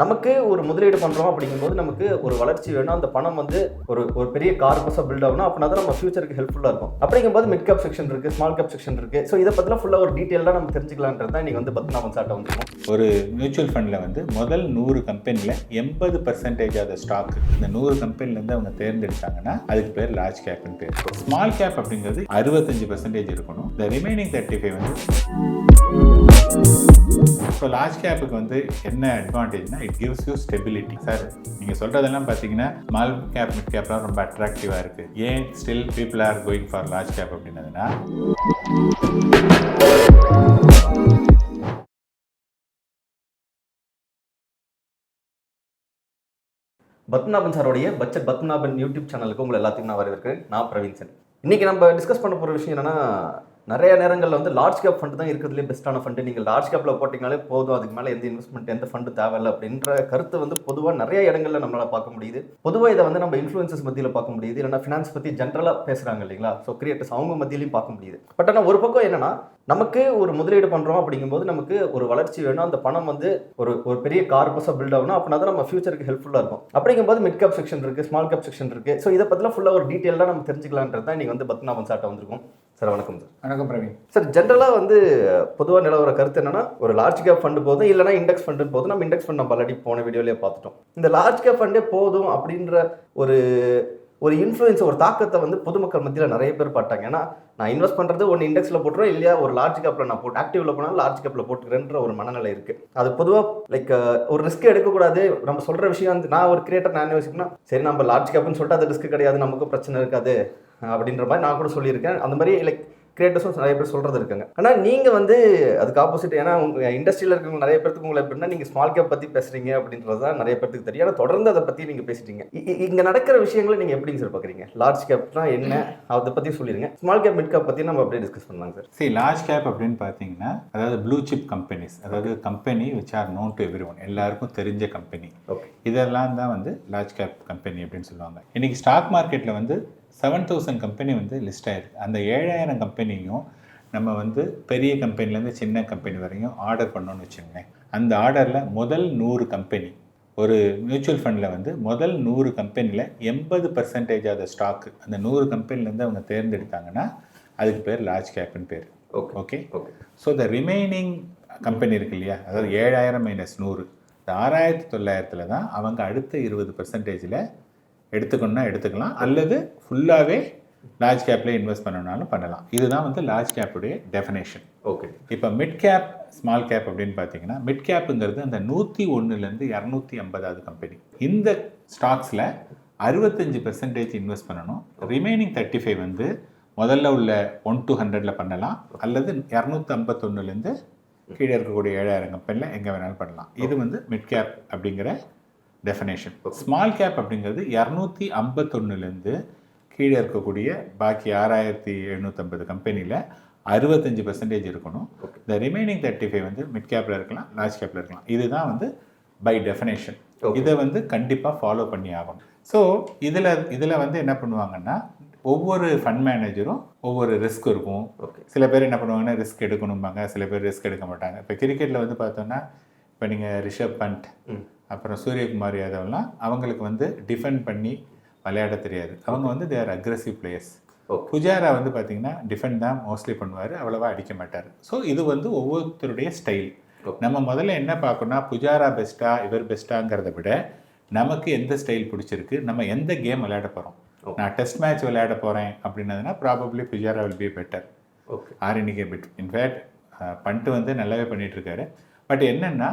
நமக்கு ஒரு முதலீடு பண்ணுறோம் அப்படிங்கும்போது நமக்கு ஒரு வளர்ச்சி வேணும். அந்த பணம் வந்து ஒரு பெரிய கார்பஸாக பில்ட் ஆகணும். அப்படின்னா தான் நம்ம ஃபியூச்சருக்கு ஹெல்ப்ஃபுல்லாக இருக்கும். அப்படிங்கும்போது மிட் கேப் செக்ஷன் இருக்குது, ஸ்மால் கேப் செக்ஷன் இருக்குது. ஸோ இதை பற்றிலாம் ஃபுல்லாக ஒரு டீட்டெயிலாக நம்ம தெரிஞ்சுக்கலான்றது தான் நீங்கள் வந்து பத்மநாபன் சார்ட்ட வந்துருக்கோம். ஒரு மியூச்சுவல் ஃபண்டில் வந்து முதல் 100 கம்பெனியில் 80% ஆஃப் ஸ்டாக் இந்த 100 கம்பெனிலேருந்து அவங்க தேர்ந்தெடுத்தாங்கன்னா அதுக்கு பேர் லார்ஜ் கேப்னு பேர். ஸ்மால் கேப் அப்படிங்கிறது 65% இருக்கணும். இந்த ரிமைனிங் 35 வந்து ஸோ லார்ஜ் கேப்புக்கு வந்து என்ன அட்வான்டேஜ்னா it gives you stability. Sir நீங்கள் சொல்கிறதெல்லாம் பார்த்தீங்கன்னா ஸ்மால் கேப் மிட் கேப்லாம் ரொம்ப அட்ராக்டிவாக இருக்குது. ஏன் still people are going for large cap அப்படின்னதுன்னா பத்மநாபன் சாரோடைய பட்ஜெட் பத்மநாபன் யூடியூப் சேனலுக்கு உங்களை எல்லாத்தையும் நான் வரவேற்கிறேன். நான் பிரவீன் சார். இன்றைக்கி நம்ம டிஸ்கஸ் பண்ண போகிற விஷயம் என்னென்னா, நிறைய நேரங்களில் வந்து லார்ஜ் கேப் ஃபண்டு தான் இருக்கிறதுலே பெஸ்ட்டான ஃபண்டு. நீங்கள் லார்ஜ் கேப்பில் போட்டிங்கனாலே போதும், அதுக்கு மேலே எந்த இன்வெஸ்ட்மெண்ட் எந்த ஃபண்டு தேவையில்லை அப்படின்ற கருத்து வந்து பொதுவாக நிறைய இடங்களில் நம்மளால் பார்க்க முடியுது. பொதுவாக இதை வந்து நம்ம இன்ஃப்ளூயன்சஸ் மத்தியில் பார்க்க முடியுது, இல்லைனா ஃபினான்ஸ் பற்றி ஜென்ரலாக பேசுகிறாங்க இல்லைங்களா, ஸோ கிரியேட்டர்ஸ் அவங்க மத்தியிலையும் பார்க்க முடியுது. பட் ஆனால் ஒரு பக்கம் என்னென்னா, நமக்கு ஒரு முதலீடு பண்ணுறோம் அப்படிங்கும்போது நமக்கு ஒரு வளர்ச்சி வேணும். அந்த பணம் வந்து ஒரு பெரிய கார்பஸாக பில்ட் ஆகணும். அப்படின்னா தான் நம்ம ஃபியூச்சருக்கு ஹெல்ப்ஃபுல்லாக இருக்கும். அப்படிங்கும்போது மிட் கேப் செக்ஷன் இருக்குது, ஸ்மால் கேப் செக்ஷன் இருக்குது. ஸோ இதை பற்றிலாம் ஃபுல்லாக ஒரு டீட்டெயிலாக நம்ம தெரிஞ்சுக்கலான்றது தான் நீங்கள் வந்து பத்மநாபன் சார்ட்ட வந்திருக்கோம். சார் வணக்கம். சார் வணக்கம் பிரவீன். சார் ஜென்ரலாக வந்து பொதுவாக நிலவர கருத்து என்னன்னா, ஒரு லார்ஜ் கேப் ஃபண்டு போதும், இல்லைனா இண்டெக்ஸ் ஃபண்டு போதும். நம்ம இண்டெக்ஸ் ஃபண்ட் நம்ம ஆல்ரெடி போன வீடியோலேயே பார்த்துட்டோம். இந்த லார்ஜ் கேப் ஃபண்டே போதும் அப்படின்ற ஒரு இன்ஃப்ளூயன்ஸ், ஒரு தாக்கத்தை வந்து பொதுமக்கள் மத்தியில் நிறைய பேர் பார்த்தாங்க. ஏன்னா நான் இன்வெஸ்ட் பண்ணுறது ஒன்று இண்டெக்ஸில் போட்டுருவேன், இல்லையா ஒரு லார்ஜ் கேப்பில் நான் போட்டு ஆக்டிவில் போனாலும் லார்ஜ் கேப்பில் போட்டுக்கிறேன்ற ஒரு மனநிலை இருக்குது. அது பொதுவாக லைக் ஒரு ரிஸ்க் எடுக்கக்கூடாது. நம்ம சொல்கிற விஷயம் வந்து நான் ஒரு கிரியேட்டர், நான் யோசிக்கணும், சரி நம்ம லார்ஜ் கேப்னு சொல்லிட்டு அது ரிஸ்க் கிடையாது, நமக்கு பிரச்சனை இருக்காது அப்படின்ற மாதிரி நான் கூட சொல்லியிருக்கேன். அந்த மாதிரி லைக் கிரியேட்டர்ஸும் நிறைய பேர் சொல்கிறது இருக்காங்க. ஆனால் நீங்கள் வந்து அதுக்கு ஆப்போசிட். ஏன்னா உங்கள் இண்டஸ்ட்ரியில் இருக்கிறவங்க நிறைய பேருக்கு உங்களை எப்படின்னா நீங்கள் ஸ்மால் கேப் பற்றி பேசுகிறீங்க அப்படின்றது தான் நிறைய பேருக்கு தெரியும். ஆனால் தொடர்ந்து அதை பற்றி நீங்கள் பேசிட்டீங்க. இங்கே நடக்கிற விஷயங்களை நீங்கள் எப்படிங்க சார் பார்க்குறீங்க? லார்ஜ் கேப்னா என்ன, அதை பற்றி சொல்லிடுங்க. ஸ்மால் கேப் மிட் கேப் பற்றி நம்ம அப்படியே டிஸ்கஸ் பண்ணலாங்க சார். சரி, லார்ஜ் கேப் அப்படின்னு பார்த்தீங்கன்னா அதாவது ப்ளூ சிப் கம்பெனிஸ், அதாவது company which are known to every one, எல்லாருக்கும் தெரிஞ்ச கம்பெனி. ஓகே, இதெல்லாம் தான் வந்து லார்ஜ் கேப் கம்பெனி அப்படின்னு சொல்லுவாங்க. இன்றைக்கி ஸ்டாக் மார்க்கெட்டில் வந்து 7000 கம்பெனி வந்து லிஸ்ட் ஆயிருக்கு. அந்த 7000 கம்பெனியும் நம்ம வந்து பெரிய கம்பெனிலேருந்து சின்ன கம்பெனி வரையும் ஆர்டர் பண்ணோன்னு வச்சுக்கோங்களேன். அந்த ஆர்டரில் முதல் 100 கம்பெனி, ஒரு மியூச்சுவல் ஃபண்டில் வந்து முதல் 100 கம்பெனியில் 80% ஆஃப் ஸ்டாக்கு அந்த 100 கம்பெனிலேருந்து அவங்க தேர்ந்தெடுத்தாங்கன்னா அதுக்கு பேர் லார்ஜ் கேப்னு பேர். Okay. So the remaining company இருக்கு இல்லையா, அதாவது 7000 - 100, இந்த 6900 தான் அவங்க அடுத்த 20%ல் எடுத்துக்கணும்னா எடுத்துக்கலாம், அல்லது ஃபுல்லாகவே லார்ஜ் கேப்பில் இன்வெஸ்ட் பண்ணணும்னாலும் பண்ணலாம். இதுதான் வந்து லார்ஜ் கேப்புடைய டெஃபினேஷன். ஓகே. இப்போ மிட் கேப் ஸ்மால் கேப் அப்படின்னு பார்த்தீங்கன்னா, மிட் கேப்புங்கிறது அந்த 101லேருந்து 250வது கம்பெனி. இந்த ஸ்டாக்ஸில் 65% இன்வெஸ்ட் பண்ணணும். ரிமைனிங் 35 வந்து முதல்ல உள்ள 1 to 100ல் பண்ணலாம், அல்லது 251லேருந்து கீழே இருக்கக்கூடிய 7000 கம்பெனியில் எங்கே வேணாலும் பண்ணலாம். இது வந்து மிட் கேப் அப்படிங்கிற டெஃபினேஷன். ஸ்மால் கேப் அப்படிங்கிறது 251லேருந்து கீழே இருக்கக்கூடிய பாக்கி 6750 கம்பெனியில் 65% இருக்கணும். இந்த ரிமைனிங் 35 வந்து மிட் கேப்பில் இருக்கலாம், லார்ஜ் கேப்பில் இருக்கலாம். இதுதான் வந்து பை டெஃபினேஷன். இதை வந்து கண்டிப்பாக ஃபாலோ பண்ணி ஆகணும். ஸோ இதில் வந்து என்ன பண்ணுவாங்கன்னா, ஒவ்வொரு ஃபண்ட் மேனேஜரும் ஒவ்வொரு ரிஸ்க் இருக்கும். சில பேர் என்ன பண்ணுவாங்கன்னா ரிஸ்க் எடுக்கணும்பாங்க, சில பேர் ரிஸ்க் எடுக்க மாட்டாங்க. இப்போ கிரிக்கெட்டில் வந்து பார்த்தோன்னா, இப்போ நீங்கள் ரிஷப் பண்ட், அப்புறம் சூரியகுமார் யாதவ்லாம் அவங்களுக்கு வந்து டிஃபெண்ட் பண்ணி விளையாட தெரியாது. அவங்க வந்து தேர் அக்ரெசிவ் பிளேயர்ஸ். புஜாரா வந்து பார்த்தீங்கன்னா டிஃபெண்ட் தான் மோஸ்ட்லி பண்ணுவார், அவ்வளோவா அடிக்க மாட்டார். ஸோ இது வந்து ஒவ்வொருத்தருடைய ஸ்டைல். நம்ம முதல்ல என்ன பார்க்கணும்னா, புஜாரா பெஸ்ட்டா இவர் பெஸ்ட்டாங்கிறத விட நமக்கு எந்த ஸ்டைல் பிடிச்சிருக்கு, நம்ம எந்த கேம் விளையாட போகிறோம். நான் டெஸ்ட் மேட்ச் விளையாட போகிறேன் அப்படின்னதுன்னா probably Pujara will be better. Or இன்னைக்கு பிட் இன்ஃபேக்ட் பண்ட்டு வந்து நல்லாவே பண்ணிகிட்ருக்காரு. பட் என்னென்னா,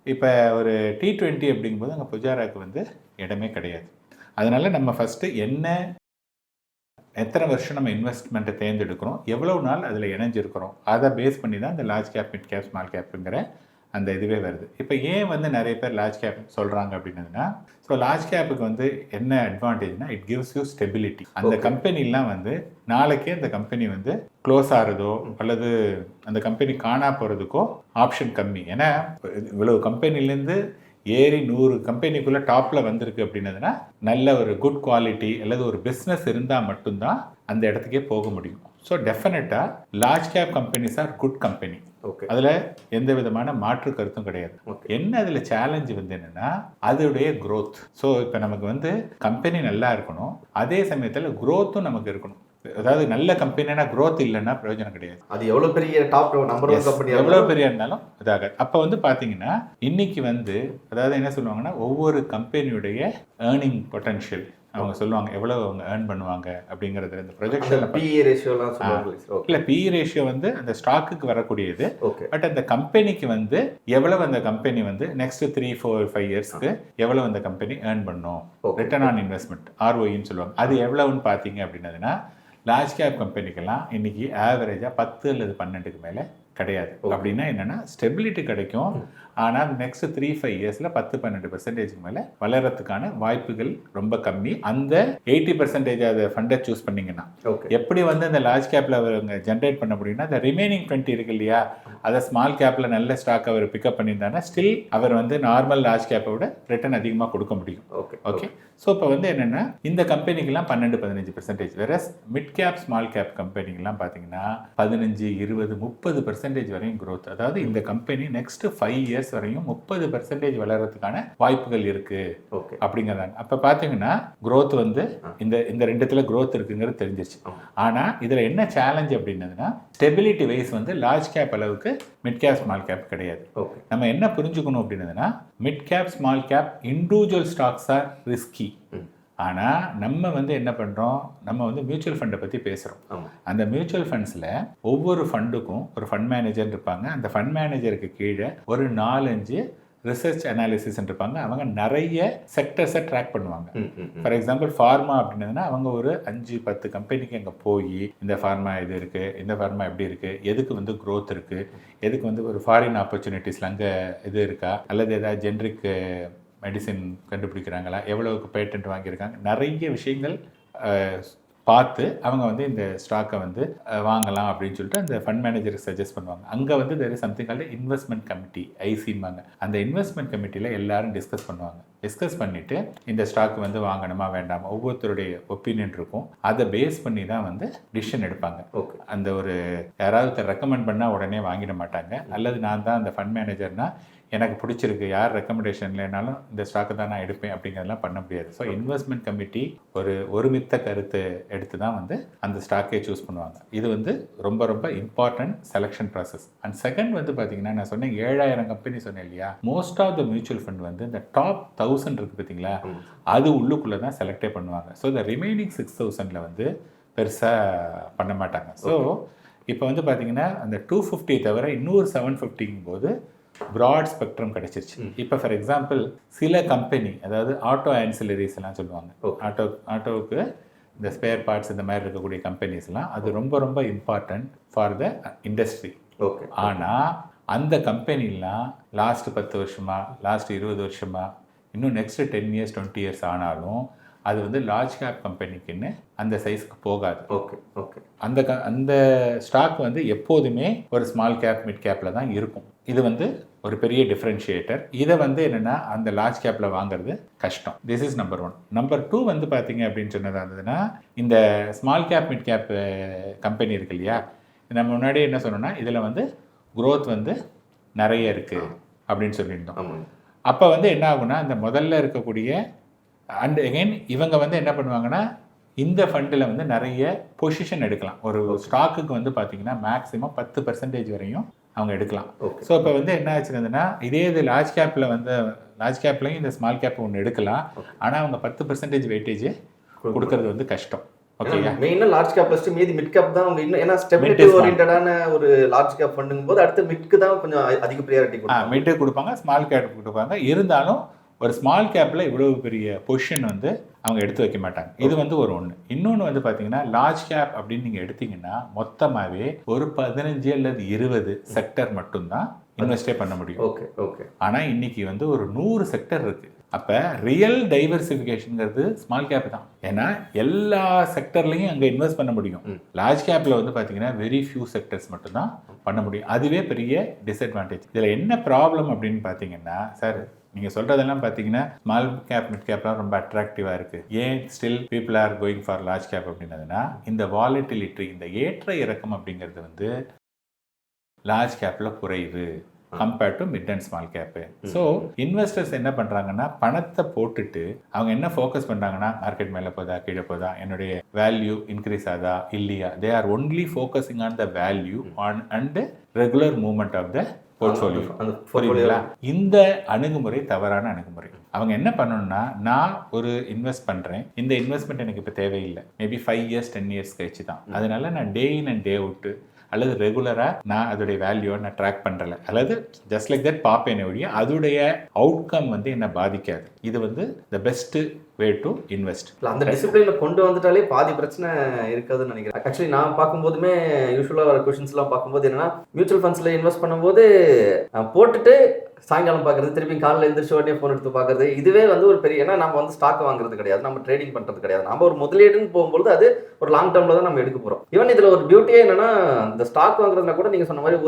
இப்போ ஒரு T20 அப்படிங்கும்போது அங்கே புஜாராவுக்கு வந்து இடமே கிடையாது. அதனால் நம்ம ஃபஸ்ட்டு எத்தனை வருஷம் நம்ம இன்வெஸ்ட்மெண்ட்டை தேர்ந்தெடுக்கிறோம், எவ்வளோ நாள் அதில் இணைஞ்சிருக்கிறோம், அதை பேஸ் பண்ணி தான் இந்த large cap mid cap small கேப்புங்கிற அந்த இதுவே வருது. இப்போ ஏன் வந்து நிறைய பேர் லார்ஜ் கேப் சொல்கிறாங்க அப்படின்னதுன்னா, ஸோ லார்ஜ் கேப்புக்கு வந்து என்ன அட்வான்டேஜ்னா இட் கிவ்ஸ் யூ ஸ்டெபிலிட்டி. அந்த கம்பெனிலாம் வந்து நாளைக்கே அந்த கம்பெனி வந்து க்ளோஸ் ஆகிறதோ அல்லது அந்த கம்பெனி காணா போகிறதுக்கோ ஆப்ஷன் கம்மி. ஏன்னா இவ்வளவு கம்பெனிலேருந்து ஏறி 100 கம்பெனிக்குள்ளே டாப்பில் வந்திருக்கு அப்படின்னதுன்னா நல்ல ஒரு குட் குவாலிட்டி அல்லது ஒரு பிஸ்னஸ் இருந்தால் மட்டும்தான் அந்த இடத்துக்கே போக முடியும். ஸோ டெஃபினட்டாக large cap companies are good company. Okay. அதில் எந்த விதமான மாற்று கருத்தும் கிடையாது. என்ன அதில் சேலஞ்சு வந்து என்னென்னா அதோடைய growth. ஸோ இப்போ நமக்கு வந்து கம்பெனி நல்லா இருக்கணும், அதே சமயத்தில் growthம் நமக்கு இருக்கணும். அதாவது நல்ல கம்பெனினா growth இல்லைன்னா பிரயோஜனம் கிடையாது. அது எவ்வளோ பெரிய டாப் நம்பர் 1 கம்பெனி எவ்வளோ பெரிய இருந்தாலும் இதாகாது. அப்போ வந்து பார்த்தீங்கன்னா இன்னைக்கு வந்து அதாவது என்ன சொல்லுவாங்கன்னா ஒவ்வொரு கம்பெனியுடைய ஏர்னிங் பொட்டன்ஷியல் அவங்க சொல்லுவாங்க, எவ்வளோ அவங்க ஏர்ன் பண்ணுவாங்க அப்படிங்கிறது இந்த ப்ரொஜெக்ஷன். பிஇ ரேஷியோலாம் சொல்லுவாங்க. இல்லை, பிஇ ரேஷியோ வந்து அந்த ஸ்டாக்குக்கு வரக்கூடியது. ஓகே. பட் அந்த கம்பெனிக்கு வந்து எவ்வளவு அந்த கம்பெனி வந்து நெக்ஸ்ட் 3, 4, 5 இயர்ஸ்க்கு எவ்வளவு அந்த கம்பெனி ஏர்ன் பண்ணும், ரிட்டர்ன் ஆன் இன்வெஸ்ட்மெண்ட் ROIன்னு சொல்லுவாங்க. அது எவ்வளவுன்னு பார்த்தீங்க அப்படின்னதுன்னா லார்ஜ் கேப் கம்பெனிக்கெல்லாம் இன்னைக்கு ஆவரேஜாக 10 அல்லது 12க்கு மேலே கிடையாது. அப்படின்னா என்னன்னா ஸ்டெபிலிட்டி கிடைக்கும், ஆனால் நெக்ஸ்ட் 3-5 இயர்ஸில் 10-12% மேலே வளர்கிறதுக்கான வாய்ப்புகள் ரொம்ப கம்மி. அந்த 80% அதை ஃபண்டை சூஸ் பண்ணிங்கன்னா எப்படி வந்து அந்த லார்ஜ் கேப்பில் அவங்க ஜென்ரேட் பண்ண முடியும்னா அந்த ரிமைனிங் 20 இருக்கு இல்லையா, அதை ஸ்மால் கேப்பில் நல்ல ஸ்டாக் அவர் பிக்கப் பண்ணியிருந்தாருன்னா ஸ்டில் அவர் வந்து நார்மல் லார்ஜ் கேப்பை விட ரிட்டர்ன் அதிகமாக கொடுக்க முடியும். ஓகே. ஸோ இப்போ வந்து என்னென்னா இந்த கம்பெனிக்கெல்லாம் 12-15%, whereas mid cap small cap கம்பெனிக்கெல்லாம் பார்த்தீங்கன்னா 15, 20, 30% வரையும் growth. அதாவது இந்த கம்பெனி நெக்ஸ்ட் 5 இயர்ஸ் வரையும் 30% வளர்கிறதுக்கான வாய்ப்புகள் இருக்கு அப்படிங்கிறாங்க. அப்போ பார்த்தீங்கன்னா growth வந்து இந்த ரெண்டுத்துல growth இருக்குங்கிறது தெரிஞ்சிருச்சு. ஆனால் இதில் என்ன சேலஞ்ச் அப்படின்னதுன்னா ஸ்டெபிலிட்டி வைஸ் வந்து லார்ஜ் கேப் அளவுக்கு மிட் கேப் ஸ்மால் கேப் கிடையாது. நம்ம என்ன புரிஞ்சுக்கணும் அப்படின்னதுன்னா mid cap small cap individual stocks are risky. ஆனால் நம்ம வந்து என்ன பண்ணுறோம், நம்ம வந்து மியூச்சுவல் ஃபண்டை பற்றி பேசுகிறோம். அந்த மியூச்சுவல் ஃபண்ட்ஸில் ஒவ்வொரு ஃபண்டுக்கும் ஒரு ஃபண்ட் மேனேஜர் இருப்பாங்க. அந்த ஃபண்ட் மேனேஜருக்கு கீழே ஒரு 4-5 ரிசர்ச் அனாலிசிஸ் இருப்பாங்க. அவங்க நிறைய செக்டர்ஸை ட்ராக் பண்ணுவாங்க. ஃபார் எக்ஸாம்பிள் ஃபார்மா அப்படின்னதுன்னா அவங்க ஒரு 5-10 கம்பெனிக்கு அங்கே போய் இந்த ஃபார்மா இது இருக்குது, இந்த ஃபார்மா எப்படி இருக்குது, எதுக்கு வந்து க்ரோத் இருக்குது, எதுக்கு வந்து ஒரு ஃபாரின் ஆப்பர்ச்சுனிட்டிஸில் அங்கே இது இருக்கா, அல்லது ஏதாவது ஜென்ரிக் மெடிசின் கண்டுபிடிக்கிறாங்களா, எவ்வளவுக்கு பேட்டன்ட் வாங்கியிருக்காங்க, நிறைய விஷயங்கள் பார்த்து அவங்க வந்து இந்த ஸ்டாக்கை வந்து வாங்கலாம் அப்படின்னு சொல்லிட்டு அந்த ஃபண்ட் மேனேஜருக்கு சஜஸ்ட் பண்ணுவாங்க. அங்கே வந்து there is something called investment committee, ஐசிம்பாங்க. அந்த இன்வெஸ்ட்மெண்ட் கமிட்டியில் எல்லாரும் டிஸ்கஸ் பண்ணுவாங்க. டிஸ்கஸ் பண்ணிவிட்டு இந்த ஸ்டாக் வந்து வாங்கணுமா வேண்டாமா ஒவ்வொருத்தருடைய ஒப்பீனியன் இருக்கும். அதை பேஸ் பண்ணி தான் வந்து டிசிஷன் எடுப்பாங்க. அந்த ஒரு யாராவது ரெக்கமெண்ட் பண்ணால் உடனே வாங்கிட மாட்டாங்க. அல்லது நான் தான் அந்த ஃபண்ட் மேனேஜர்னா எனக்கு பிடிச்சிருக்கு, யார் ரெக்கமெண்டேஷன் இல்லைனாலும் இந்த ஸ்டாக்கை தான் நான் எடுப்பேன் அப்படிங்கிறதெல்லாம் பண்ண முடியாது. ஸோ இன்வெஸ்ட்மெண்ட் கமிட்டி ஒருமித்த கருத்து எடுத்து தான் வந்து அந்த ஸ்டாக்கை சூஸ் பண்ணுவாங்க. இது வந்து ரொம்ப ரொம்ப important selection process. And second வந்து பார்த்தீங்கன்னா நான் சொன்னேன் 7000 கம்பெனி சொன்னேன் இல்லையா, most of the mutual fund வந்து இந்த டாப் 1000 இருக்குது பார்த்தீங்களா, அது உள்ளுக்குள்ளே தான் செலக்டே பண்ணுவாங்க. ஸோ இந்த ரிமைனிங் 6000 வந்து பெருசாக பண்ண மாட்டாங்க. ஸோ இப்போ வந்து பார்த்தீங்கன்னா அந்த 250 தவிர இன்னொரு 750ங்கும் போது ப்ராட் ஸ்பெக்ட்ரம் கிடைச்சிருச்சு. இப்போ ஃபார் எக்ஸாம்பிள் சில கம்பெனி, அதாவது ஆட்டோ ஆன்சிலரிஸ் எல்லாம் சொல்லுவாங்க, ஆட்டோவுக்கு இந்த ஸ்பேர் பார்ட்ஸ் இந்த மாதிரி இருக்கக்கூடிய கம்பெனிஸ்லாம் அது ரொம்ப ரொம்ப இம்பார்ட்டன்ட் ஃபார் த இண்டஸ்ட்ரி. ஆனால் அந்த கம்பெனிலாம் லாஸ்ட் 10 வருஷமா, லாஸ்ட் 20 வருஷமா, இன்னும் நெக்ஸ்ட் 10 இயர்ஸ் 20 இயர்ஸ் ஆனாலும் அது வந்து லார்ஜ் கேப் கம்பெனிக்குன்னு அந்த சைஸ்க்கு போகாது. அந்த ஸ்டாக் வந்து எப்போதுமே ஒரு ஸ்மால் கேப் மிட் கேப்பில் தான் இருக்கும். இது வந்து ஒரு பெரிய டிஃப்ரென்ஷியேட்டர். இதை வந்து என்னென்னா அந்த லார்ஜ் கேப்பில் வாங்குறது கஷ்டம். This is number 1. நம்பர் 2 வந்து பார்த்தீங்க அப்படின்னு சொன்னதாக இருந்ததுன்னா இந்த small cap mid gap company இருக்கு இல்லையா, நம்ம முன்னாடி என்ன சொன்னோன்னா இதில் வந்து growth வந்து நிறைய இருக்குது அப்படின்னு சொல்லியிருந்தோம். அப்போ வந்து என்ன ஆகுனா இந்த முதல்ல இருக்கக்கூடிய அண்ட் எகைன் இவங்க வந்து என்ன பண்ணுவாங்கன்னா இந்த ஃபண்டில் வந்து நிறைய பொசிஷன் எடுக்கலாம். ஒரு ஸ்டாக்குக்கு வந்து பார்த்தீங்கன்னா மேக்ஸிமம் 10% வரையும் அவங்க எடுக்கலாம். ஸோ இப்போ வந்து என்ன ஆச்சுன்னா இதே இது லார்ஜ் கேப்பில் வந்து லார்ஜ் கேப்லையும் இந்த ஸ்மால் கேப் ஒன்று எடுக்கலாம். ஆனால் அவங்க 10% வெயிட்டேஜ் கொடுக்கறது வந்து கஷ்டம். ஓகேயா, மெயினா லார்ஜ் கேப் லிஸ்ட் மீதி மிட் கேப் தான் அவங்க இன்னும் ஏன்னா ஸ்டெபிலிட்டி ஓரியன்டான ஒரு லார்ஜ் கேப் ஃபண்டுங்கும் போது அடுத்து மிட்க்கு தான் கொஞ்சம் அதிக ப்ரியாரிட்டி கொடுப்பாங்க. மிட்டு கொடுப்பாங்க, ஸ்மால் கேப் கொடுப்பாங்க. இருந்தாலும் ஒரு ஸ்மால் கேப்பில் இவ்வளவு பெரிய பொசிஷன் வந்து அவங்க எடுத்து வைக்க மாட்டாங்க. இது வந்து ஒன்று. இன்னொன்று வந்து பார்த்தீங்கன்னா லார்ஜ் கேப் அப்படின்னு நீங்கள் எடுத்தீங்கன்னா மொத்தமாகவே ஒரு 15 அல்லது 20 செக்டர் மட்டும்தான் இன்வெஸ்டே பண்ண முடியும். ஆனால் இன்னைக்கு வந்து ஒரு 100 செக்டர் இருக்குது. அப்போ ரியல் டைவர்சிஃபிகேஷனுங்கிறது ஸ்மால் கேப் தான். ஏன்னா எல்லா செக்டர்லையும் அங்கே இன்வெஸ்ட் பண்ண முடியும். லார்ஜ் கேப்பில் வந்து பார்த்தீங்கன்னா வெரி ஃபியூ செக்டர்ஸ் மட்டும்தான் பண்ண முடியும். அதுவே பெரிய டிஸ்அட்வான்டேஜ். இதில் என்ன ப்ராப்ளம் அப்படின்னு பார்த்தீங்கன்னா, சார் நீங்கள் சொல்கிறதெல்லாம் பார்த்தீங்கன்னா ஸ்மால் கேப் மிட் கேப்லாம் ரொம்ப அட்ராக்டிவாக இருக்குது, ஏன் still people are going for large cap அப்படின்னதுன்னா இந்த வாலட்டிலிட்டி, இந்த ஏற்ற இறக்கம் அப்படிங்கிறது வந்து லார்ஜ் கேப்பில் குறைவு compared to mid and small gap. So investors என்ன பண்ணுறாங்கன்னா பணத்தை போட்டுட்டு அவங்க என்ன ஃபோக்கஸ் பண்ணுறாங்கன்னா மார்க்கெட் மேலே போதா கீழே போதா, என்னுடைய வேல்யூ இன்க்ரீஸ் ஆதா இல்லையா, they are only focusing on the value on and regular movement of the portfolio. புரியுதுங்களா? இந்த அணுகுமுறை தவறான அணுகுமுறை. அவங்க என்ன பண்ணணும்னா, நான் ஒரு இன்வெஸ்ட் பண்ணுறேன், இந்த இன்வெஸ்ட்மெண்ட் எனக்கு இப்போ தேவையில்லை, மேபி 5 இயர்ஸ் 10 இயர்ஸ் கழிச்சு தான், அதனால நான் டே இன் அண்ட் டே அவுட்டு அல்லது ரெகுலராக நான் அதோடைய வேல்யூவை நான் ட்ராக் பண்ணுறல, அல்லது ஜஸ்ட் லைக் தட் பார்ப்பேனே ஒழிய அதோடைய அவுட்கம் வந்து என்னை பாதிக்காது. இது வந்து the best way to invest. இல்லை, அந்த டிசிப்ளினில் கொண்டு வந்துட்டாலே பாதி பிரச்சனை இருக்காதுன்னு நினைக்கிறேன். ஆக்சுவலி நான் பார்க்கும்போதுமே யூஸ்வலாக வர கொஷின்ஸ்லாம் பார்க்கும்போது என்னன்னா, மியூச்சுவல் ஃபண்ட்ஸில் இன்வெஸ்ட் பண்ணும்போது போட்டுட்டு சாயங்காலம் பார்க்குறது, திருப்பி காலையில் எழுந்திரிச்ச உடனே ஃபோன் எடுத்து பார்க்குறது, இதுவே வந்து ஒரு பெரிய, ஏன்னா நம்ம வந்து ஸ்டாக் வாங்குறது கிடையாது, நம்ம ட்ரேடிங் பண்ணுறது கிடையாது, நம்ம ஒரு முதலீடுன்னு போகும்போது அது ஒரு லாங் டேர்மில் தான் நம்ம எடுக்க போகிறோம். ஈவன் இதில் ஒரு பியூட்டியே என்னன்னா, இந்த ஸ்டாக் வாங்குறதுனா கூட நீங்கள் சொன்ன மாதிரி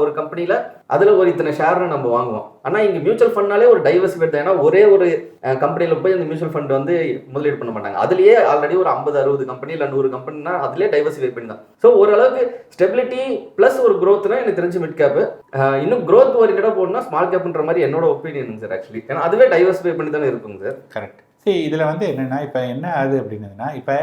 ஒரு கம்பெனியில் அதில் ஒரு இத்தனை ஷேர்னு நம்ம வாங்குவோம். ஆனால் இங்கே மியூச்சுவல் ஃபண்ட்னாலே ஒரு டைவர்சிஃபைட் தான். ஏன்னா ஒரே ஒரு கம்பெனியில் போய் அந்த மியூச்சுவல் ஃபண்ட் வந்து முதலீடு பண்ண மாட்டாங்க. அதுலேயே ஆல்ரெடி ஒரு 50-60 கம்பெனி இல்லை 100 கம்பெனினா அதுலேயே டைவர்சிஃபை பண்ணி தான். ஸோ ஓரளவுக்கு ஸ்டெபிலிட்டி ப்ளஸ் ஒரு க்ரோத்னா எனக்கு தெரிஞ்சு மிட் கேப், இன்னும் க்ரோத் ஓரியன்டாக போகணும்னா ஸ்மால் கேப்ன்ற மாதிரி என்னோட ஒப்பீனியன் சார். ஆக்சுவலி ஏன்னா அதுவே டைவர்சிஃபை பண்ணி தானே இருக்குங்க சார். கரெக்ட். சரி, இதில் வந்து என்னென்னா, இப்போ என்ன ஆகுது அப்படின்னதுன்னா, இப்போ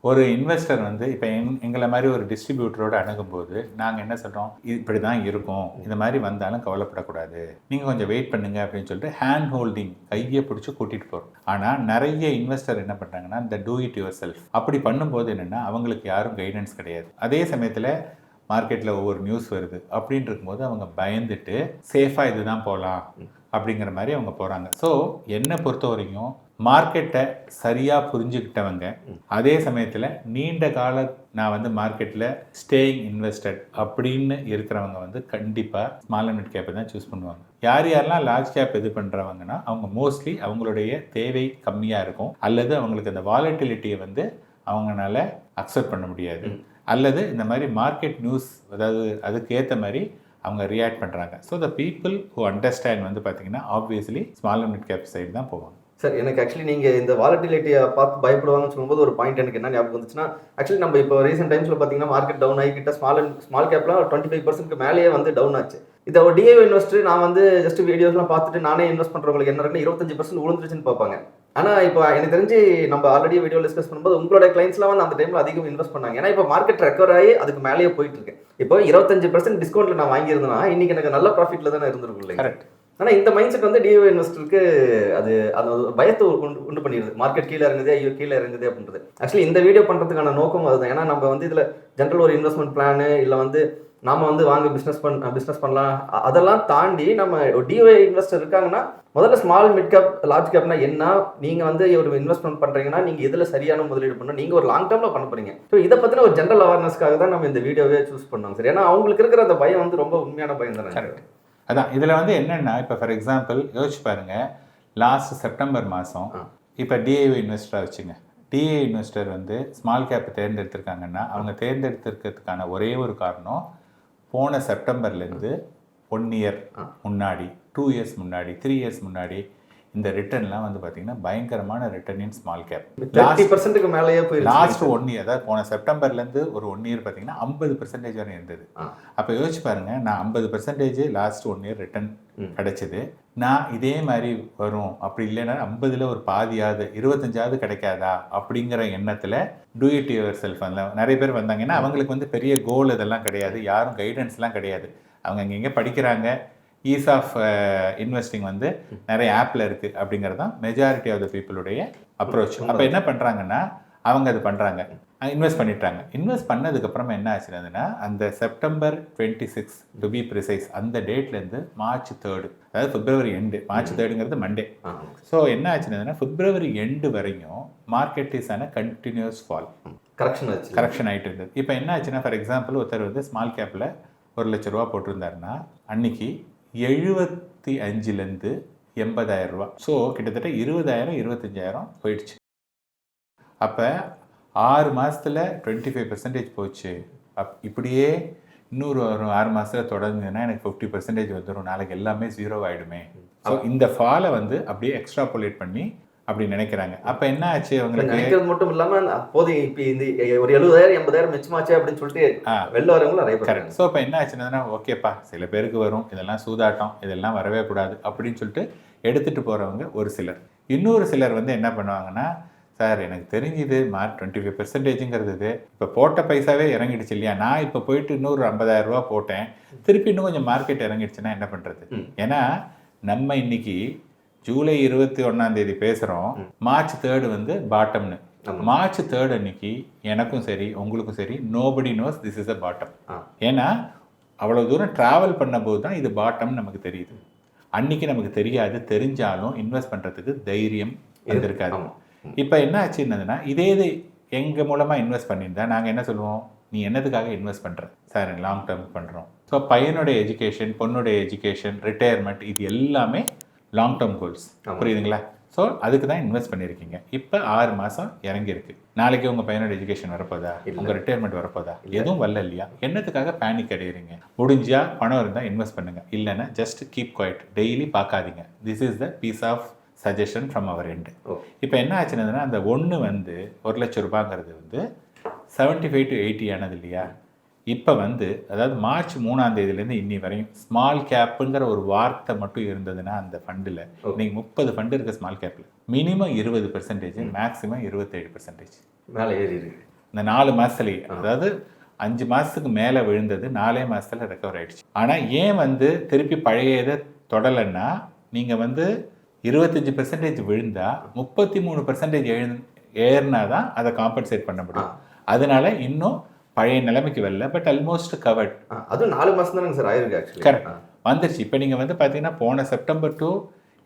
ஒரு இன்வெஸ்டர் வந்து இப்போ எங்களை மாதிரி ஒரு டிஸ்ட்ரிபியூட்டரோடு அணுகும்போது நாங்கள் என்ன சொல்கிறோம், இப்படி தான் இருக்கும், இந்த மாதிரி வந்தாலும் கவலைப்படக்கூடாது, நீங்கள் கொஞ்சம் வெயிட் பண்ணுங்க அப்படின்னு சொல்லிட்டு ஹேண்ட் ஹோல்டிங், கையை பிடிச்சி கூட்டிகிட்டு போகிறோம். ஆனால் நிறைய இன்வெஸ்டர் என்ன பண்ணுறாங்கன்னா, இந்த டூ இட் யுவர் செல்ஃப் அப்படி பண்ணும்போது என்னென்னா, அவங்களுக்கு யாரும் கைடன்ஸ் கிடையாது. அதே சமயத்தில் மார்க்கெட்டில் ஒவ்வொரு நியூஸ் வருது அப்படின்னு இருக்கும்போது அவங்க பயந்துட்டு சேஃபாக இதுதான் போகலாம் அப்படிங்கிற மாதிரி அவங்க போகிறாங்க. ஸோ என்னை பொறுத்த வரைக்கும் மார்க்கெட்டை சரியாக புரிஞ்சுக்கிட்டவங்க, அதே சமயத்தில் நீண்ட கால நான் வந்து மார்க்கெட்டில் ஸ்டேயிங் இன்வெஸ்டட் அப்படின்னு இருக்கிறவங்க வந்து கண்டிப்பாக ஸ்மால் அண்ட் மிட் கேப்பை தான் சூஸ் பண்ணுவாங்க. யாரெல்லாம் லார்ஜ் கேப் இது பண்ணுறவங்கன்னா அவங்க மோஸ்ட்லி அவங்களுடைய தேவை கம்மியாக இருக்கும், அல்லது அவங்களுக்கு அந்த வாலட்டிலிட்டியை வந்து அவங்களால அக்செப்ட் பண்ண முடியாது, அல்லது இந்த மாதிரி மார்க்கெட் நியூஸ், அதாவது அதுக்கு ஏற்ற மாதிரி அவங்க ரியாக்ட் பண்ணுறாங்க. So the people who understand வந்து பார்த்தீங்கன்னா obviously small and mid cap side தான் போவாங்க. சார், எனக்கு ஆக்சுவலி நீங்கள் இந்த வாலட்டிலிட்டியை பார்த்து பயப்படுவாங்கன்னு சொல்லும்போது ஒரு பாயிண்ட் எனக்கு என்ன ஞாபகம் வந்துச்சுன்னா, ஆக்சுவலி நம்ம இப்போ ரீசெண்ட் டைம்ஸில் பார்த்தீங்கன்னா மார்க்கெட் டவுன் ஆகிக்கிட்ட ஸ்மால் கேப்லாம் 25% மேலேயே வந்து டவுன் ஆச்சு. இதை ஒரு டிஏ இன்வெஸ்டர் நான் வந்து ஜஸ்ட் வீடியோஸ்லாம் பார்த்துட்டு நானே இன்வெஸ்ட் பண்ணுறவங்களுக்கு என்ன இருக்குன்னா 25% விழுந்துருச்சுன்னு பார்ப்பாங்க. ஆனால் இப்போ எனக்கு தெரிஞ்சு நம்ம ஆல்ரெடி வீடியோ டிஸ்கஸ் பண்ணும்போது உங்களோட கிளைண்ட்ஸ்லாம் வந்து அந்த டைமில் அதிகம் இன்வெஸ்ட் பண்ணாங்க. ஏன்னா இப்போ மார்க்கெட் ரெக்கவர் ஆகி அதுக்கு மேலேயே போயிட்டு இருக்கு. இப்போ 25% டிஸ்கவுண்ட்டில் நான் வாங்கியிருந்தேன்னா இன்னைக்கு எனக்கு நல்ல ப்ராஃபிட்டில் தானே இருந்திருக்கும் இல்லைங்க? கரெக்ட். ஆனால் இந்த மைண்ட் செட் வந்து டிஏ இன்வெஸ்டருக்கு அது பயத்தை உண்டு பண்ணிடுது. மார்க்கெட் கீழே இறங்குது, ஐயோ கீழே இறங்குது அப்படின்றது. ஆக்சுவலி இந்த வீடியோ பண்ணுறதுக்கான நோக்கம் அதுதான். ஏன்னா நம்ம வந்து இதில் ஜென்ரல் ஒரு இன்வெஸ்ட்மெண்ட் பிளானு இல்லை வந்து நாம வந்து வாங்க பிஸ்னஸ் பண்ணலாம், அதெல்லாம் தாண்டி நம்ம டிஏ இன்வெஸ்டர் இருக்காங்கன்னா முதல்ல ஸ்மால் மிட் கேப் லார்ஜ் கேப்னா என்ன, நீங்கள் வந்து ஒரு இன்வெஸ்ட்மெண்ட் பண்ணுறீங்கன்னா நீங்கள் இதில் சரியான முதலீடு பண்ணணும், நீங்கள் ஒரு லாங் டேர்மில் பண்ண போறீங்க. ஸோ இதை பற்றின ஒரு ஜென்ரல் அவேர்னஸ்க்காக தான் நம்ம இந்த வீடியோவே சூஸ் பண்ணோம் சார். ஏன்னா அவங்களுக்கு இருக்கிற அந்த பயம் வந்து ரொம்ப உண்மையான பயம் தானே. கரெக்ட். அதான் இதில் வந்து என்னென்னா, இப்போ ஃபார் எக்ஸாம்பிள் யோசிச்சு பாருங்கள், லாஸ்ட் செப்டம்பர் மாதம் இப்போ டிஏ இன்வெஸ்டராக வச்சுங்க, டிஏ இன்வெஸ்டர் வந்து ஸ்மால் கேப்பை தேர்ந்தெடுத்திருக்காங்கன்னா அவங்க தேர்ந்தெடுத்திருக்கிறதுக்கான ஒரே ஒரு காரணம், போன செப்டம்பர்லேருந்து 1 இயர் முன்னாடி, 2 இயர்ஸ் முன்னாடி, 3 இயர்ஸ் முன்னாடி இந்த ரிட்டர்ன்லாம் வந்து பார்த்தீங்கன்னா பயங்கரமான ரிட்டர்ன் இன் ஸ்மால் கேப் 30% மேலேயே போய் லாஸ்ட் 1 இயர், அதாவது போன செப்டம்பர்லேருந்து ஒரு 1 இயர் பார்த்தீங்கன்னா 50% வரை இருந்தது. அப்போ யோசிச்சு பாருங்க, நான் 50% லாஸ்ட் 1 இயர் ரிட்டர்ன் கிடைச்சது, நான் இதே மாதிரி வரும் அப்படி இல்லைன்னா 50ல் ஒரு பாதியாவது 25ஆவது கிடைக்காதா அப்படிங்கிற எண்ணத்தில் டூ இட் யுவர் செல்ஃப் நிறைய பேர் வந்தாங்க. ஏன்னா அவங்களுக்கு வந்து பெரிய கோல் இதெல்லாம் கிடையாது, யாரும் கைடன்ஸ்லாம் கிடையாது, அவங்க இங்கே படிக்கிறாங்க, ஈஸ் ஆஃப் இன்வெஸ்டிங் வந்து நிறைய ஆப்பில் இருக்குது அப்படிங்கிறது தான் மெஜாரிட்டி ஆஃப் த பீப்புளுடைய அப்ரோச். அப்போ என்ன பண்ணுறாங்கன்னா அவங்க அது பண்ணுறாங்க, இன்வெஸ்ட் பண்ணிட்டாங்க. இன்வெஸ்ட் பண்ணதுக்கப்புறமா என்ன ஆச்சுன்னா, அந்த செப்டம்பர் 26 டு பி ப்ரிசைஸ் அந்த டேட்லேருந்து மார்ச் 3, அதாவது பிப்ரவரி எண்டு, மார்ச் 3ங்கிறது மண்டே. ஸோ என்ன ஆச்சுன்னா பிப்ரவரி எண்டு வரையும் மார்க்கெட் இஸ் ஆன கண்டினியூஸ் ஃபால், கரெக்ஷன் ஆகிட்டு இருந்தது. இப்போ என்ன ஆச்சுன்னா, ஃபார் எக்ஸாம்பிள் ஒருத்தர் வந்து ஸ்மால் கேப்பில் 1 லட்ச ரூபா போட்டிருந்தாருன்னா அன்னைக்கு 75லேருந்து 80,000 ரூபா, ஸோ கிட்டத்தட்ட 20,000 25,000 போயிடுச்சு. அப்போ 6 மாதத்தில் 25% போச்சு. இப்படியே இன்னொரு 6 மாதத்தில் தொடங்குதுன்னா எனக்கு 50% வந்துடும், நாளைக்கு எல்லாமே 0 ஆகிடுமே. ஸோ இந்த ஃபாலை வந்து அப்படியே எக்ஸ்ட்ராபோலேட் பண்ணி அப்படி நினைக்கிறாங்க. அப்ப என்ன ஆச்சு அவங்களுக்கு? நினைக்கிறது மட்டும் இல்லாம போதும் இப்ப இந்த ஒரு 70,000 80,000 மிச்சமாச்சே அப்படின்னு சொல்லிட்டு வெளில வரவங்களும் நிறைய பேர். கரெக்ட். ஸோ இப்போ என்ன ஆச்சுன்னா, ஓகேப்பா சில பேருக்கு வரும், இதெல்லாம் சூதாட்டம், இதெல்லாம் வரவே கூடாது அப்படின்னு சொல்லிட்டு எடுத்துட்டு போறவங்க ஒரு சிலர். இன்னொரு சிலர் வந்து என்ன பண்ணுவாங்கன்னா, சார் எனக்கு தெரிஞ்சுது 25%ங்கிறது இப்போ போட்ட பைசாவே இறங்கிடுச்சு இல்லையா, நான் இப்போ போயிட்டு இன்னொரு 50,000 ரூபா போட்டேன், திருப்பி இன்னும் கொஞ்சம் மார்க்கெட் இறங்கிடுச்சுன்னா என்ன பண்ணுறது? ஏன்னா நம்ம இன்னைக்கு ஜூலை 21 பேசுகிறோம், மார்ச் 3 வந்து பாட்டம்னு. மார்ச் 3 அன்னைக்கு எனக்கும் சரி உங்களுக்கும் சரி nobody nose this is a bottom. ஏன்னா அவ்வளோ தூரம் ட்ராவல் பண்ண போது தான் இது பாட்டம் நமக்கு தெரியுது. அன்னைக்கு நமக்கு தெரியாது, தெரிஞ்சாலும் இன்வெஸ்ட் பண்ணுறதுக்கு தைரியம் இருந்திருக்காது. இப்போ என்ன ஆச்சுன்னதுன்னா, இதே இது எங்கள் மூலமாக இன்வெஸ்ட் பண்ணியிருந்தா நாங்கள் என்ன சொல்லுவோம், நீ என்னதுக்காக இன்வெஸ்ட் பண்ணுற? சார் லாங் டேர்ம் பண்ணுறோம். ஸோ பையனுடைய எஜுகேஷன், பொண்ணுடைய எஜுகேஷன், ரிட்டையர்மெண்ட், இது எல்லாமே லாங் டேர்ம் கோல்ஸ். புரியுதுங்களா? ஸோ அதுக்கு தான் இன்வெஸ்ட் பண்ணியிருக்கீங்க. இப்போ 6 மாதம் இறங்கியிருக்கு. நாளைக்கு உங்கள் பையனோட எஜுகேஷன் வரப்போதா, உங்கள் ரிட்டையர்மெண்ட் வரப்போதா, எதுவும் வரல இல்லையா? என்னத்துக்காக பேனிக் அடைகிறீங்க? முடிஞ்சா பணம் இருந்தால் இன்வெஸ்ட் பண்ணுங்கள், இல்லைன்னா ஜஸ்ட் கீப் குவைட், டெய்லி பார்க்காதீங்க. This is the piece of suggestion from our end. இப்போ என்ன ஆச்சுன்னா, அந்த 1 வந்து 1,00,000 ரூபாங்கிறது வந்து 75 to 80 ஆனது இல்லையா? இப்போ வந்து அதாவது மார்ச் 3 இன்னி வரையும் ஸ்மால் கேப்புங்கிற ஒரு வார்த்தை மட்டும் இருந்ததுன்னா அந்த ஃபண்டில், இன்னைக்கு 30 ஃபண்டு இருக்குது ஸ்மால் கேப்பில். மினிமம் 20%, மேக்ஸிமம் 27% மேலே ஏறி இருக்கு இந்த 4 மாதத்துலேயே. அதாவது 5 மாதத்துக்கு மேலே விழுந்தது 4 மாதத்தில் ரெக்கவர் ஆகிடுச்சு. ஆனால் ஏன் வந்து திருப்பி பழைய இதை தொடலைன்னா, நீங்கள் வந்து 25% விழுந்தா 33% ஏறினா தான் அதை காம்பன்சேட் பண்ண முடியும். அதனால இன்னும் பழைய நிலைமைக்கு வரல, பட் ஆல்மோஸ்ட் கவர்ட். அதுவும் 4 மாதம் தானே சார் ஆயிருக்கு ஆக்சுவலி. கரெக்ட், வந்துருச்சு. இப்போ நீங்கள் வந்து பார்த்தீங்கன்னா போன செப்டம்பர் டு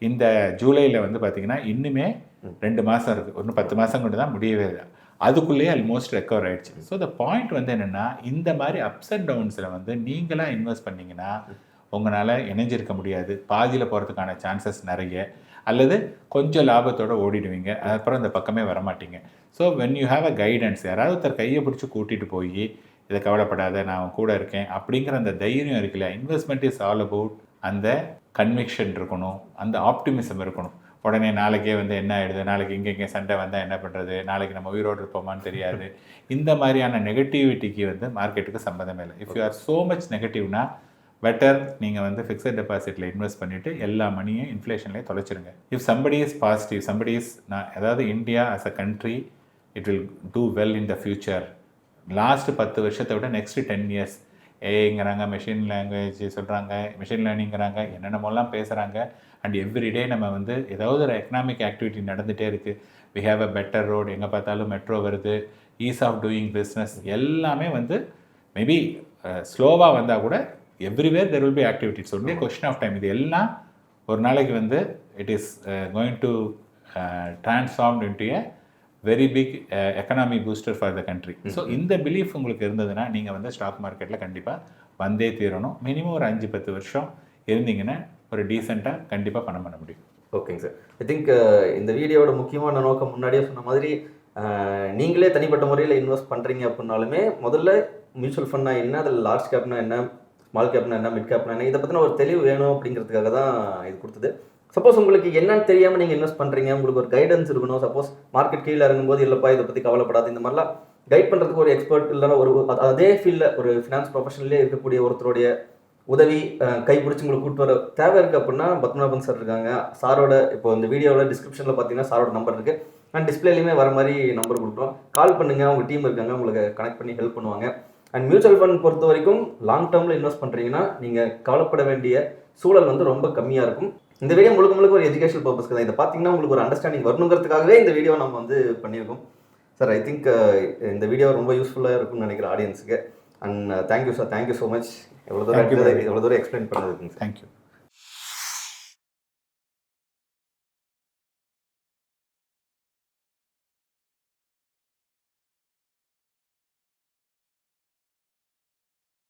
இந்த ஜூலையில் வந்து பார்த்தீங்கன்னா இன்னுமே 2 மாதம் இருக்குது, இன்னும் 10 மாதம் கொண்டு தான் முடியவே இல்லை. அதுக்குள்ளேயே ஆல்மோஸ்ட் ரெக்கவர் ஆகிடுச்சு. ஸோ த பாயிண்ட் வந்து என்னென்னா, இந்த மாதிரி அப்ஸ் அண்ட் டவுன்ஸில் வந்து நீங்களாக இன்வெஸ்ட் பண்ணிங்கன்னா உங்களால் இணைஞ்சிருக்க முடியாது, பாதியில் போகிறதுக்கான சான்சஸ் நிறைய, அல்லது கொஞ்சம் லாபத்தோடு ஓடிடுவீங்க, அதுக்கப்புறம் இந்த பக்கமே வரமாட்டீங்க. So when you have a guidance, யாராவது ஒருத்தர் கையை பிடிச்சி கூட்டிகிட்டு போய் இதை கவலைப்படாத நான் கூட இருக்கேன் அப்படிங்கிற அந்த தைரியம் இருக்குல்ல. இன்வெஸ்ட்மெண்ட் இஸ் ஆல் அபவுட் அந்த கன்விக்ஷன் இருக்கணும், அந்த ஆப்டிமிசம் இருக்கணும். உடனே நாளைக்கே வந்து என்ன ஆகிடுது, நாளைக்கு இங்கே சண்டை வந்தால் என்ன பண்ணுறது, நாளைக்கு நம்ம உயிரோடு இருப்போமான்னு தெரியாது, இந்த மாதிரியான நெகட்டிவிட்டிக்கு வந்து மார்க்கெட்டுக்கு சம்மந்தமே இல்லை. If you are so much நெகட்டிவ்னா பெட்டர் நீங்கள் வந்து ஃபிக்ஸட் டெபாசிட்டில் இன்வெஸ்ட் பண்ணிவிட்டு எல்லா மணியும் இன்ஃப்ளேஷன்லேயே தொலைச்சிருங்க. If somebody is positive, somebody is அதாவது India as a country it will do well in the future. Last 10 வருஷத்தை விட நெக்ஸ்ட் 10 இயர்ஸ் ஏங்கிறாங்க, மெஷின் லாங்குவேஜ் சொல்கிறாங்க, மிஷின் லேர்னிங்கிறாங்க, என்னென்னமோலாம் பேசுகிறாங்க. அண்ட் எவ்ரிடே நம்ம வந்து ஏதாவது ஒரு எக்கனாமிக் ஆக்டிவிட்டி நடந்துகிட்டே இருக்குது. We have a better road, எங்கே பார்த்தாலும் மெட்ரோ வருது, ஈஸ் ஆஃப் டூயிங் பிஸ்னஸ் எல்லாமே வந்து மேபி ஸ்லோவாக வந்தால் கூட everywhere there will be activity. It's only question of time. இது எல்லாம் ஒரு நாளைக்கு வந்து it is going to transformed into a very big economy booster for the country. So இந்த பிலீஃப் உங்களுக்கு இருந்ததுன்னா நீங்கள் வந்து ஸ்டாக் மார்க்கெட்டில் கண்டிப்பாக வந்தே தீரணும். மினிமம் ஒரு 5-10 வருஷம் இருந்தீங்கன்னா ஒரு டீசெண்டாக கண்டிப்பாக பணம் பண்ண முடியும். ஓகேங்க சார். ஐ திங்க் இந்த வீடியோட முக்கியமான நோக்கம் முன்னாடியே சொன்ன மாதிரி, நீங்களே தனிப்பட்ட முறையில் இன்வெஸ்ட் பண்ணுறீங்க அப்படின்னாலுமே முதல்ல மியூச்சுவல் ஃபண்ட்னா என்ன, அதில் லார்ஜ் கேப்னா என்ன, ஸ்மால் கேப்னா என்ன, மிட் கேப்னா என்ன, இதை பற்றின ஒரு தெளிவு வேணும் அப்படிங்கிறதுக்காக தான் இது கொடுத்தது. சப்போஸ் உங்களுக்கு என்னன்னு தெரியாமல் நீங்கள் இன்வெஸ்ட் பண்ணுறீங்க, உங்களுக்கு ஒரு கைடன்ஸ் இருக்கணும். சப்போஸ் மார்க்கெட் கீழே இறங்கும்போது இல்லைப்பா இதை பற்றி கவலைப்படாது, இந்த மாதிரிலாம் கைட் பண்ணுறதுக்கு ஒரு எக்ஸ்பர்ட் இல்லைன்னா ஒரு அதே ஃபீல்டில் ஒரு ஃபினான்ஸ் ப்ரொஃபஷனல்லே இருக்கக்கூடிய ஒருத்தருடைய உதவி கைப்பிடிச்சி உங்களுக்கு கூப்பிட்டு வர தேவை இருக்குது அப்படின்னா பத்மநாபன் சார் இருக்காங்க. சாரோட இப்போ இந்த வீடியோவில் டிஸ்கிரிப்ஷனில் பார்த்தீங்கன்னா சாரோட நம்பர் இருக்குது, அண்ட் டிஸ்பிளேலையுமே வர மாதிரி நம்பர் கொடுக்குறோம். கால் பண்ணுங்கள், அவங்க டீம் இருக்காங்க, உங்களுக்கு கனெக்ட் பண்ணி ஹெல்ப் பண்ணுவாங்க. அண்ட் மியூச்சுவல் ஃபண்ட் பொறுத்த வரைக்கும் லாங் டேர்மில் இன்வெஸ்ட் பண்ணுறீங்கன்னா நீங்கள் கவலைப்பட வேண்டிய சூழல் வந்து ரொம்ப கம்மியாக இருக்கும். இந்த வீடியோ முழுக்க முழுக்க ஒரு எஜுகேஷனல் பர்பஸ்க்கு தான். இதை பார்த்தீங்கன்னா உங்களுக்கு ஒரு அண்டர்ஸ்டாண்டிங் வரணுங்கிறதுக்காகவே இந்த வீடியோ நம்ம வந்து பண்ணியிருக்கோம். சார் ஐ திங்க் இந்த வீடியோ ரொம்ப யூஸ்ஃபுல்லாக இருக்கும்னு நினைக்கிறேன் ஆடியன்ஸுக்கு. And thank you sir, thank you so much. எவ்வளோ தூரம் எக்ஸ்பிளைன் பண்ணதுக்குங்க. தேங்க்யூ.